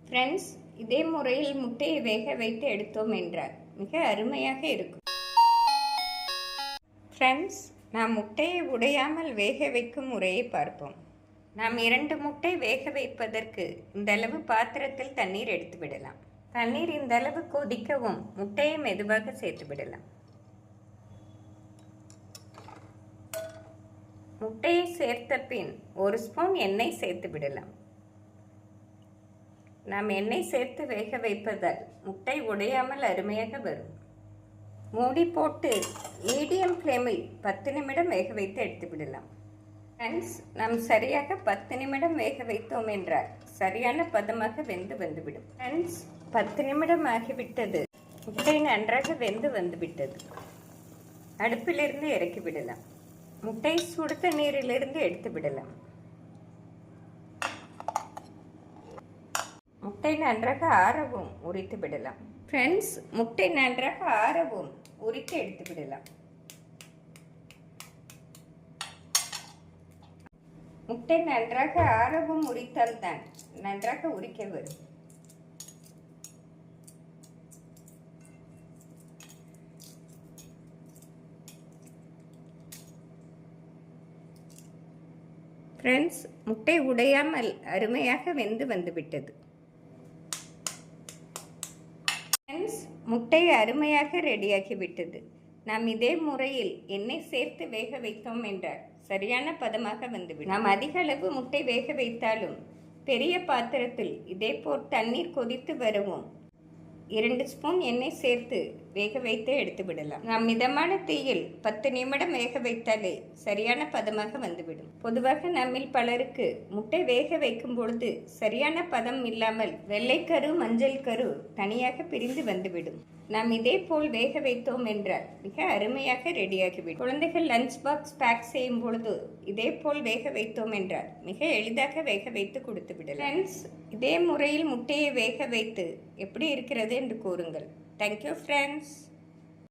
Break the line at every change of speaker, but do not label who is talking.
Friends, இதே முறையில் முட்டையை வேக வைத்து எடுத்தோம் என்றால் மிக அருமையாக இருக்கும். ஃப்ரெண்ட்ஸ், நாம் முட்டையை உடையாமல் வேக வைக்கும் முறையை பார்ப்போம். நாம் 2 முட்டை வேக வைப்பதற்கு இந்த அளவு பாத்திரத்தில் தண்ணீர் எடுத்து விடலாம். தண்ணீர் இந்த அளவு கொதிக்கவும் முட்டையை மெதுவாக சேர்த்து விடலாம். முட்டையை சேர்த்த பின் 1 ஸ்பூன் எண்ணெய் சேர்த்து விடலாம். நாம் எண்ணெய் சேர்த்து வேக வைப்பதால் முட்டை உடையாமல் அருமையாக வரும். மூடி போட்டு மீடியம் ஃப்ளேமில் 10 நிமிடம் வேக வைத்து எடுத்து விடலாம். ஃப்ரெண்ட்ஸ், நாம் சரியாக 10 நிமிடம் வேக வைத்தோம் என்றால் சரியான பதமாக வெந்து வந்துவிடும். ஃப்ரெண்ட்ஸ், 10 நிமிடம் ஆகிவிட்டது. முட்டை நன்றாக வெந்து வந்துவிட்டது. அடுப்பிலிருந்து இறக்கி விடலாம். முட்டை சுடு தண்ணீரிலிருந்து எடுத்து விடலாம். முட்டை நன்றாக ஆறவும் உரித்து விடலாம். ஃப்ரெண்ட்ஸ், முட்டை நன்றாக ஆறவும் உரித்து எடுத்து விடலாம். முட்டை நன்றாக ஆறவும் உரித்தால் தான் நன்றாக உரிக்க வரும். ஃப்ரெண்ட்ஸ், முட்டை உடையாமல் அருமையாக வெந்து வந்துவிட்டது. ஃப்ரெண்ட்ஸ், முட்டை அருமையாக ரெடியாகிவிட்டது. நாம் இதே முறையில் எண்ணெய் சேர்த்து வேக வைத்தோம் என்றால் சரியான பதமாக வந்துவிடும். நாம் அதிக அளவு முட்டை வேக வைத்தாலும் பெரிய பாத்திரத்தில் இதே போல் தண்ணீர் கொதித்து வரவும் 2 ஸ்பூன் எண்ணெய் சேர்த்து வேக வைத்து எடுத்து விடலாம். நாம் மிதமான தீயில் 10 நிமிடம் வேக வைத்தாலே சரியான பதமாக வந்துவிடும். பொதுவாக நம்மில் பலருக்கு முட்டை வேக வைக்கும் பொழுது சரியான பதம் இல்லாமல் வெள்ளைக்கரு மஞ்சள் கரு தனியாக பிரிந்து வந்துவிடும். நாம் இதே போல் வேக வைத்தோம் என்றால் மிக அருமையாக ரெடியாகிவிடும். குழந்தைகள் லஞ்ச் பாக்ஸ் பேக் செய்யும் பொழுது இதே போல் வேக வைத்தோம் என்றால் மிக எளிதாக வேக வைத்து கொடுத்து விடலாம். ஃப்ரெண்ட்ஸ், இதே முறையில் முட்டையை வேக வைத்து எப்படி இருக்கிறது என்று கூறுங்கள். Thank you friends.